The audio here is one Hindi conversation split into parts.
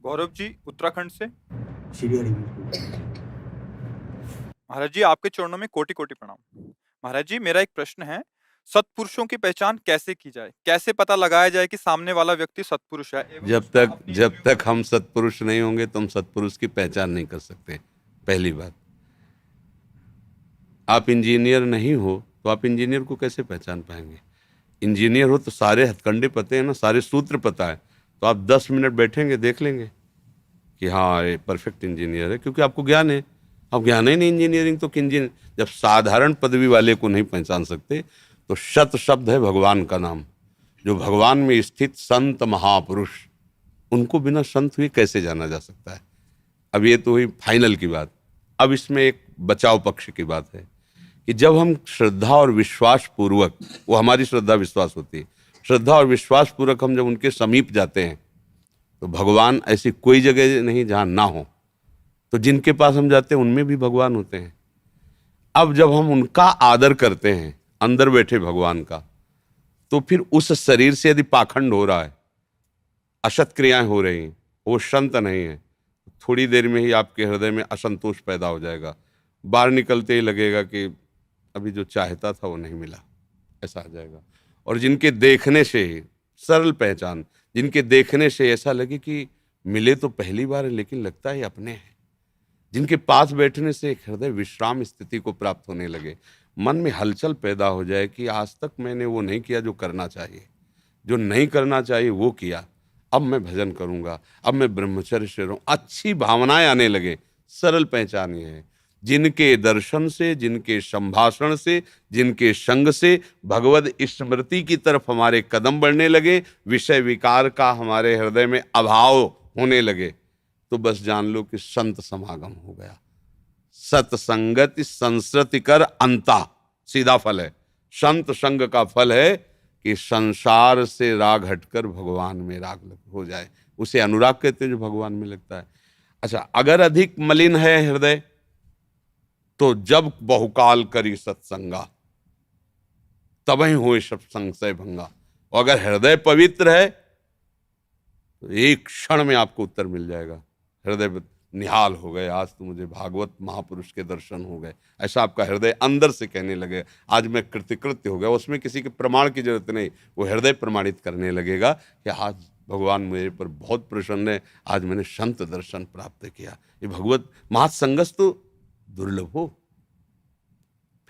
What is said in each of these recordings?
गौरव जी उत्तराखंड से। श्री हरिविष्णु। महाराज जी आपके चरणों में कोटि कोटि प्रणाम। महाराज जी मेरा एक प्रश्न है, सत्पुरुषों की पहचान कैसे की जाए? कैसे पता लगाया जाए कि सामने वाला व्यक्ति सत्पुरुष है एवं जब उसका तक अपनी जब जीवन तक हम सत्पुरुष नहीं होंगे तो हम सत्पुरुष की पहचान नहीं कर सकते। पहली बात, आप इंजीनियर नहीं हो तो आप इंजीनियर को कैसे पहचान पाएंगे? इंजीनियर हो तो सारे हथकंडे पते हैं ना, सारे सूत्र पता है, तो आप 10 मिनट बैठेंगे देख लेंगे कि हाँ ये परफेक्ट इंजीनियर है, क्योंकि आपको ज्ञान है। अब ज्ञान ही नहीं इंजीनियरिंग तो इंजीनियर, जब साधारण पदवी वाले को नहीं पहचान सकते तो शत शब्द है भगवान का नाम, जो भगवान में स्थित संत महापुरुष, उनको बिना संत हुए कैसे जाना जा सकता है? अब ये तो हुई फाइनल की बात। अब इसमें एक बचाव पक्ष की बात है कि जब हम श्रद्धा और विश्वास पूर्वक, वो हमारी श्रद्धा विश्वास होती है, श्रद्धा और विश्वास पूर्वक हम जब उनके समीप जाते हैं तो भगवान ऐसी कोई जगह नहीं जहाँ ना हो, तो जिनके पास हम जाते हैं उनमें भी भगवान होते हैं। अब जब हम उनका आदर करते हैं, अंदर बैठे भगवान का, तो फिर उस शरीर से यदि पाखंड हो रहा है, असत क्रियाएं हो रही हैं, वो संत नहीं है, थोड़ी देर में ही आपके हृदय में असंतोष पैदा हो जाएगा। बाहर निकलते ही लगेगा कि अभी जो चाहता था वो नहीं मिला, ऐसा आ जाएगा। और जिनके देखने से ही सरल पहचान, जिनके देखने से ऐसा लगे कि मिले तो पहली बार है लेकिन लगता है अपने हैं, जिनके पास बैठने से एक हृदय विश्राम स्थिति को प्राप्त होने लगे, मन में हलचल पैदा हो जाए कि आज तक मैंने वो नहीं किया जो करना चाहिए, जो नहीं करना चाहिए वो किया, अब मैं भजन करूंगा, अब मैं ब्रह्मचर्य से रहूं, अच्छी भावनाएं आने लगे। सरल पहचान ये है, जिनके दर्शन से, जिनके संभाषण से, जिनके संग से भगवद स्मृति की तरफ हमारे कदम बढ़ने लगे, विषय विकार का हमारे हृदय में अभाव होने लगे, तो बस जान लो कि संत समागम हो गया। सत्संगति संसृति कर अंता, सीधा फल है। संत संग का फल है कि संसार से राग हटकर भगवान में राग हो जाए, उसे अनुराग कहते हैं जो भगवान में लगता है। अच्छा, अगर अधिक मलिन है हृदय तो जब बहुकाल करी सत्संगा तबहि होए सब संशय भंगा। और अगर हृदय पवित्र है तो एक क्षण में आपको उत्तर मिल जाएगा। हृदय निहाल हो गए, आज तो मुझे भागवत महापुरुष के दर्शन हो गए, ऐसा आपका हृदय अंदर से कहने लगे। आज मैं कृतकृत्य हो गया, उसमें किसी के प्रमाण की जरूरत नहीं, वो हृदय प्रमाणित करने लगेगा कि आज भगवान मेरे पर बहुत प्रसन्न है, आज मैंने संत दर्शन प्राप्त किया। ये भगवत महासंगस तो दुर्लभ हो।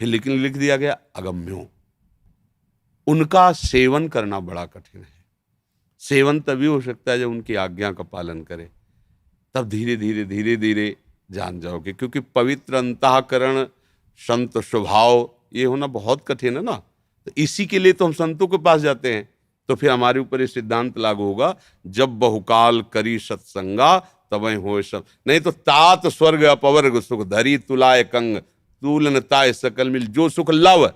फिर लेकिन लिख दिया गया अगम्यो, उनका सेवन करना बड़ा कठिन है। सेवन तभी हो सकता है जब उनकी आज्ञा का पालन करें, तब धीरे धीरे धीरे धीरे जान जाओगे। क्योंकि पवित्र अंतःकरण, संत स्वभाव, ये होना बहुत कठिन है ना। तो इसी के लिए तो हम संतों के पास जाते हैं। तो फिर हमारे ऊपर ये सिद्धांत लागू होगा, जब बहुकाल करी सत्संगा तबहि होए सब। नहीं तो तात स्वर्ग अपवर्ग सुख धरी तुलाय कंग तूलन ताय सकल मिल। जो सुख लव,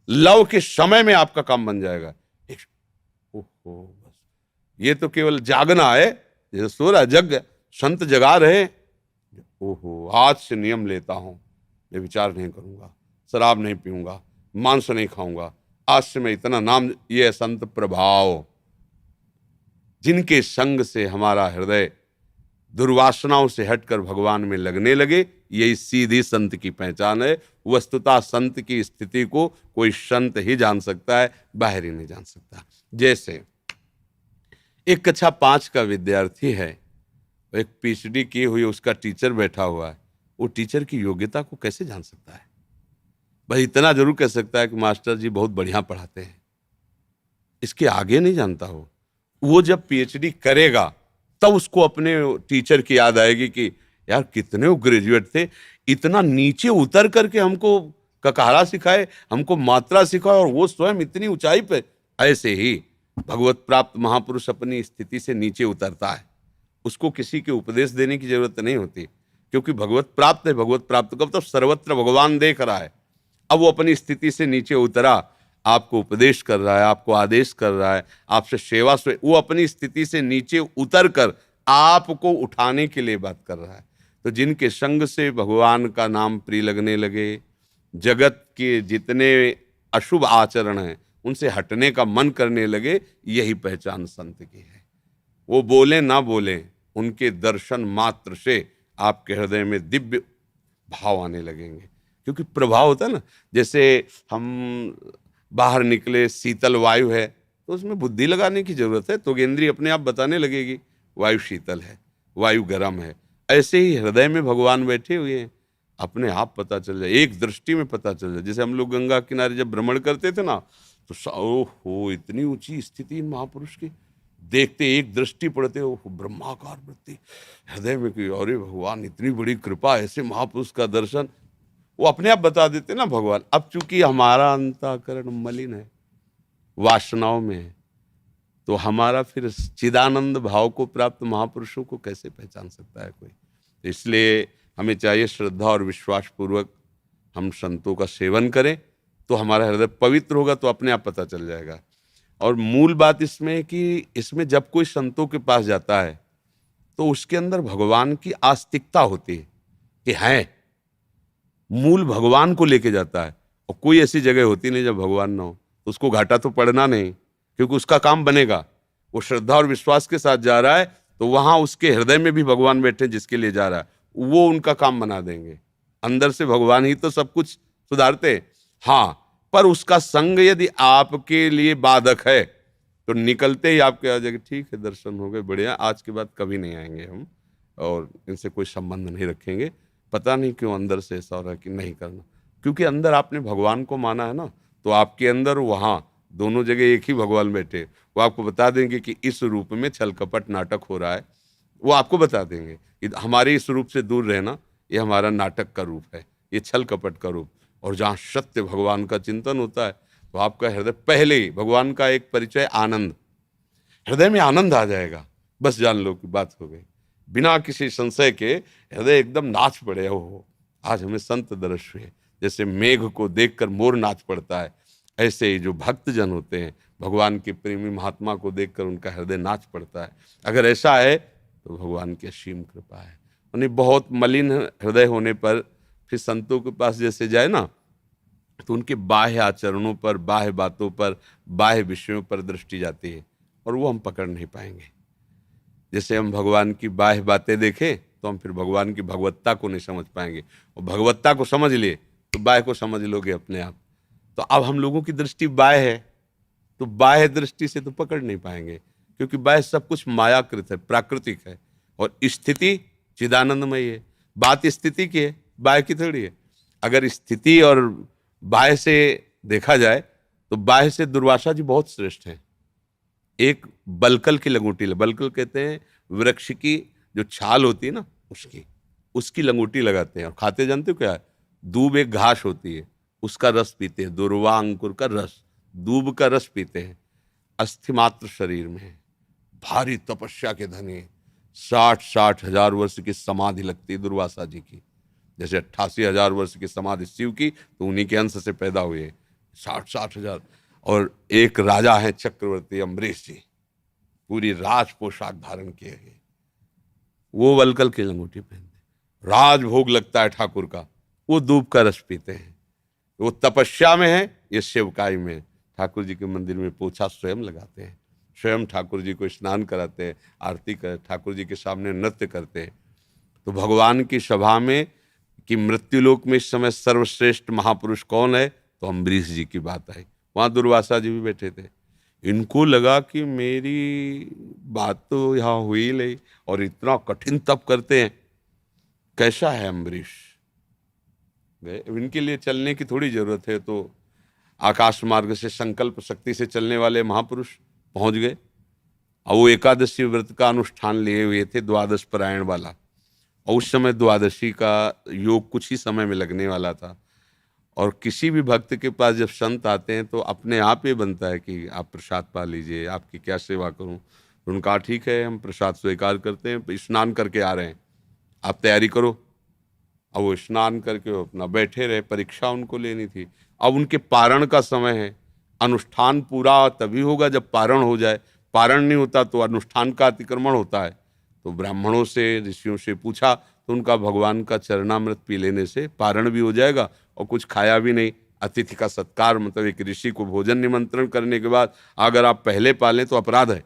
लव के समय में आपका काम बन जाएगा। ओहो, बस ये तो केवल जागना है, जैसे सो रहा जग, संत जगा रहे। ओहो, आज से नियम लेता हूं, मैं विचार नहीं करूंगा, शराब नहीं पीऊंगा, मांस नहीं खाऊंगा, आज से मैं इतना नाम। ये संत प्रभाव, जिनके संग से हमारा हृदय दुर्वासनाओं से हटकर भगवान में लगने लगे, यही सीधी संत की पहचान है। वस्तुतः संत की स्थिति को कोई संत ही जान सकता है, बाहर ही नहीं जान सकता। जैसे एक कक्षा 5 का विद्यार्थी है, एक पीएचडी की हुई उसका टीचर बैठा हुआ है, वो टीचर की योग्यता को कैसे जान सकता है? भाई इतना जरूर कह सकता है कि मास्टर जी बहुत बढ़िया पढ़ाते हैं, इसके आगे नहीं जानता हो। वो जब पीएचडी करेगा तब उसको अपने टीचर की याद आएगी कि यार कितने वो ग्रेजुएट थे, इतना नीचे उतर करके हमको ककारा सिखाए, हमको मात्रा सिखाए, और वो स्वयं इतनी ऊंचाई पे। ऐसे ही भगवत प्राप्त महापुरुष अपनी स्थिति से नीचे उतरता है, उसको किसी के उपदेश देने की जरूरत नहीं होती, क्योंकि भगवत प्राप्त है। भगवत प्राप्त कब? तब सर्वत्र भगवान देख रहा है। अब वो अपनी स्थिति से नीचे उतरा, आपको उपदेश कर रहा है, आपको आदेश कर रहा है, आपसे सेवा से, वो अपनी स्थिति से नीचे उतर कर आपको उठाने के लिए बात कर रहा है। तो जिनके संग से भगवान का नाम प्रिय लगने लगे, जगत के जितने अशुभ आचरण हैं उनसे हटने का मन करने लगे, यही पहचान संत की है। वो बोले ना बोले, उनके दर्शन मात्र से आपके हृदय में दिव्य भाव आने लगेंगे। क्योंकि प्रभाव होता है ना, जैसे हम बाहर निकले, शीतल वायु है, तो उसमें बुद्धि लगाने की जरूरत है, तो इंद्रिय अपने आप बताने लगेगी वायु शीतल है, वायु गर्म है। ऐसे ही हृदय में भगवान बैठे हुए हैं, अपने आप पता चल जाए, एक दृष्टि में पता चल जाए। जैसे हम लोग गंगा किनारे जब भ्रमण करते थे ना, तो ओहो, इतनी ऊंची स्थिति इन महापुरुष की, देखते एक दृष्टि पड़ते, ओह ब्रह्माकार वृत्ति हृदय में की, अरे भगवान इतनी बड़ी कृपा, ऐसे महापुरुष का दर्शन, वो अपने आप बता देते ना भगवान। अब चूंकि हमारा अंतःकरण मलिन है, वासनाओं में है, तो हमारा फिर चिदानंद भाव को प्राप्त महापुरुषों को कैसे पहचान सकता है कोई। तो इसलिए हमें चाहिए श्रद्धा और विश्वास पूर्वक हम संतों का सेवन करें, तो हमारा हृदय पवित्र होगा, तो अपने आप पता चल जाएगा। और मूल बात इसमें है कि इसमें जब कोई संतों के पास जाता है तो उसके अंदर भगवान की आस्तिकता होती है कि है, मूल भगवान को लेके जाता है। और कोई ऐसी जगह होती नहीं जब भगवान ना हो, तो उसको घाटा तो पड़ना नहीं, क्योंकि उसका काम बनेगा। वो श्रद्धा और विश्वास के साथ जा रहा है, तो वहां उसके हृदय में भी भगवान बैठे जिसके लिए जा रहा है, वो उनका काम बना देंगे। अंदर से भगवान ही तो सब कुछ सुधारते। हाँ, पर उसका संग यदि आपके लिए बाधक है, तो निकलते ही आपके आ जाएगा, ठीक है दर्शन हो गए, बढ़िया, आज के बाद कभी नहीं आएंगे हम, और इनसे कोई संबंध नहीं रखेंगे। पता नहीं क्यों अंदर से ऐसा हो रहा है कि नहीं करना, क्योंकि अंदर आपने भगवान को माना है ना, तो आपके अंदर वहाँ दोनों जगह एक ही भगवान बैठे, वो आपको बता देंगे कि इस रूप में छल कपट नाटक हो रहा है। वो आपको बता देंगे कि हमारे इस रूप से दूर रहना, ये हमारा नाटक का रूप है, ये छल कपट का रूप। और जहाँ सत्य भगवान का चिंतन होता है, तो आपका हृदय पहले ही भगवान का एक परिचय आनंद, हृदय में आनंद आ जाएगा, बस जान लो कि बात हो गई। बिना किसी संशय के हृदय एकदम नाच पड़े, हो आज हमें संत दर्श हुए। जैसे मेघ को देखकर मोर नाच पड़ता है, ऐसे ही जो भक्त जन होते हैं, भगवान के प्रेमी महात्मा को देखकर उनका हृदय नाच पड़ता है। अगर ऐसा है तो भगवान की असीम कृपा है। उन्हें बहुत मलिन हृदय होने पर फिर संतों के पास जैसे जाए ना, तो उनके बाह्य आचरणों पर, बाह्य बातों पर, बाह्य विषयों पर दृष्टि जाती है, और वो हम पकड़ नहीं पाएंगे। जैसे हम भगवान की बाह्य बातें देखें, तो हम फिर भगवान की भगवत्ता को नहीं समझ पाएंगे, और भगवत्ता को समझ लिए तो बाह्य को समझ लोगे अपने आप। तो अब हम लोगों की दृष्टि बाह्य है, तो बाह्य दृष्टि से तो पकड़ नहीं पाएंगे, क्योंकि बाह्य सब कुछ मायाकृत है, प्राकृतिक है, और स्थिति चिदानंदमयी है। बात स्थिति की है, बाह्य की थोड़ी है। अगर स्थिति और बाह्य से देखा जाए, तो बाह्य से दुर्वासा जी बहुत श्रेष्ठ हैं। एक बलकल की लंगोटी, बलकल कहते हैं वृक्ष की जो छाल होती है ना, उसकी लंगोटी लगाते हैं, और खाते जानते हो क्या है? दूब एक घास होती है, उसका रस पीते हैं, दुर्वा अंकुर का रस, दूब का रस पीते हैं। अस्थि मात्र शरीर में है, भारी तपस्या के धनी, 60-60 हजार वर्ष की समाधि लगती है दुर्वासा जी की। जैसे 88,000 वर्ष की समाधि शिव की, तो उन्हीं के अंश से पैदा हुए 60-60 हजार। और एक राजा है चक्रवर्ती अम्बरीश जी, पूरी राज पोशाक धारण किए हैं, वो वलकल की लंगोटी पहनते। राजभोग लगता है ठाकुर का, वो दूब का रस पीते हैं। वो तपस्या में है, ये सेवकाई में। ठाकुर जी के मंदिर में पोछा स्वयं लगाते हैं, स्वयं ठाकुर जी को स्नान कराते हैं, आरती कर, ठाकुर जी के सामने नृत्य करते हैं। तो भगवान की सभा में कि मृत्युलोक में इस समय सर्वश्रेष्ठ महापुरुष कौन है, तो अम्बरीश जी की बात आई। वहाँ दुर्वासा जी भी बैठे थे। इनको लगा कि मेरी बात तो यहाँ हुई नहीं, और इतना कठिन तप करते हैं, कैसा है अम्बरीश। इनके लिए चलने की थोड़ी जरूरत है, तो आकाश मार्ग से संकल्प शक्ति से चलने वाले महापुरुष पहुंच गए। और वो एकादशी व्रत का अनुष्ठान लिए हुए थे, द्वादश पारायण वाला, और उस समय द्वादशी का योग कुछ ही समय में लगने वाला था। और किसी भी भक्त के पास जब संत आते हैं, तो अपने आप ये बनता है कि आप प्रसाद पा लीजिए, आपकी क्या सेवा करूं। तो उनका ठीक है, हम प्रसाद स्वीकार करते हैं, स्नान करके आ रहे हैं, आप तैयारी करो। अब वो स्नान करके वो अपना बैठे रहे, परीक्षा उनको लेनी थी। अब उनके पारण का समय है, अनुष्ठान पूरा तभी होगा जब पारण हो जाए। पारण नहीं होता तो अनुष्ठान का अतिक्रमण होता है। तो ब्राह्मणों से, ऋषियों से पूछा, तो उनका भगवान का चरणामृत पी लेने से पारण भी हो जाएगा, और कुछ खाया भी नहीं। अतिथि का सत्कार, मतलब एक ऋषि को भोजन निमंत्रण करने के बाद अगर आप पहले पालें तो अपराध है,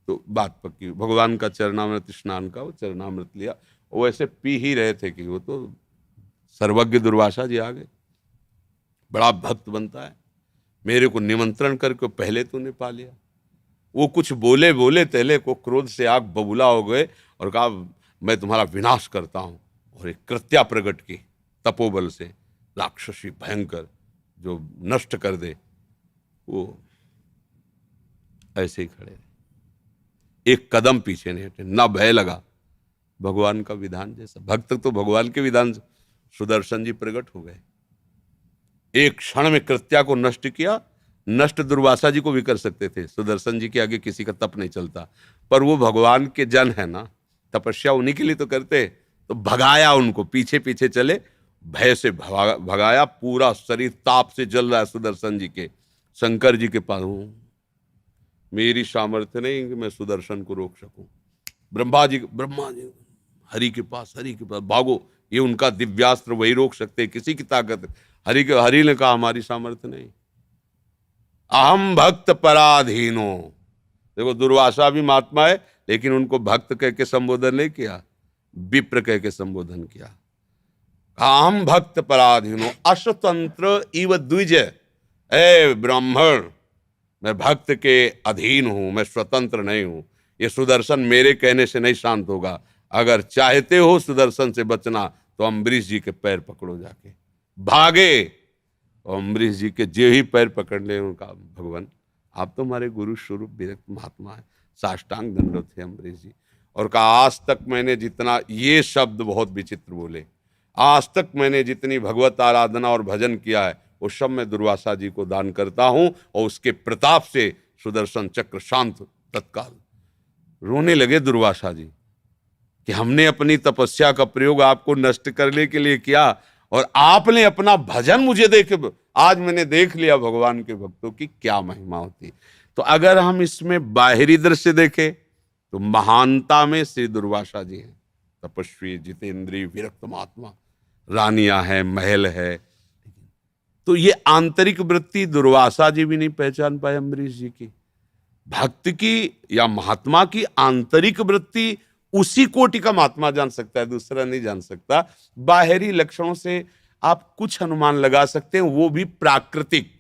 तो बात पक्की। भगवान का चरणामृत स्नान का वो चरणामृत लिया, वो ऐसे पी ही रहे थे कि वो तो सर्वज्ञ दुर्वासा जी आ गए। बड़ा भक्त बनता है, मेरे को निमंत्रण करके पहले तूने पा लिया। वो कुछ बोले बोले तेले को क्रोध से आग बबूला हो गए और कहा मैं तुम्हारा विनाश करता हूं। और एक कृत्या प्रकट की तपोबल से, राक्षसी भयंकर जो नष्ट कर दे। वो ऐसे ही खड़े रहे, एक कदम पीछे नहीं हटे, ना भय लगा। भगवान का विधान जैसा भक्त तो भगवान के विधान से सुदर्शन जी प्रकट हो गए। एक क्षण में कृत्या को नष्ट किया। नष्ट दुर्वासा जी को भी कर सकते थे, सुदर्शन जी के आगे किसी का तप नहीं चलता। पर वो भगवान के जन है ना, तपस्या उन्हीं के लिए तो करते। तो भगाया उनको, पीछे पीछे चले, भय से भगाया। पूरा शरीर ताप से जल रहा है सुदर्शन जी के। शंकर जी के पास हूं, मेरी सामर्थ्य नहीं कि मैं सुदर्शन को रोक सकूं। ब्रह्मा जी हरि के पास भागो, ये उनका दिव्यास्त्र, वही रोक सकते, किसी की ताकत। हरि ने कहा हमारी सामर्थ्य नहीं। अहम भक्त पराधीनो। देखो दुर्वासा भी महात्मा है, लेकिन उनको भक्त कह के संबोधन नहीं किया, विप्र कह के संबोधन किया। अहम भक्त पराधीनो अश्वतंत्र इव द्विज। ए ब्राह्मण, मैं भक्त के अधीन हूं, मैं स्वतंत्र नहीं हूं। ये सुदर्शन मेरे कहने से नहीं शांत होगा। अगर चाहते हो सुदर्शन से बचना तो अम्बरीश जी के पैर पकड़ो जाके। भागे और अम्बरीश जी के जे ही पैर पकड़ ले, उनका भगवान आप तो हमारे गुरु स्वरूप विरक्त महात्मा है। साष्टांग दंडवत थे अम्बरीश जी। और कहा आज तक मैंने जितना, ये शब्द बहुत विचित्र बोले, आज तक मैंने जितनी भगवत आराधना और भजन किया है वो सब मैं दुर्वासा जी को दान करता हूं। और उसके प्रताप से सुदर्शन चक्र शांत। तत्काल रोने लगे दुर्वासा जी कि हमने अपनी तपस्या का प्रयोग आपको नष्ट करने के लिए किया और आपने अपना भजन मुझे देखे। आज मैंने देख लिया भगवान के भक्तों की क्या महिमा होती। तो अगर हम इसमें बाहरी दृश्य देखें तो महानता में श्री दुर्वासा जी हैं। तपस्वी, जितेंद्रीय, विरक्त महात्मा, रानियां हैं, महल है। तो ये आंतरिक वृत्ति दुर्वासा जी भी नहीं पहचान पाए अम्बरीश जी की। भक्त की या महात्मा की आंतरिक वृत्ति उसी कोटि का महात्मा जान सकता है, दूसरा नहीं जान सकता। बाहरी लक्षणों से आप कुछ अनुमान लगा सकते हैं, वो भी प्राकृतिक।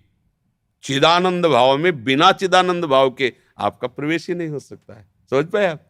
चिदानंद भाव में बिना चिदानंद भाव के आपका प्रवेश ही नहीं हो सकता है। समझ पाए आप?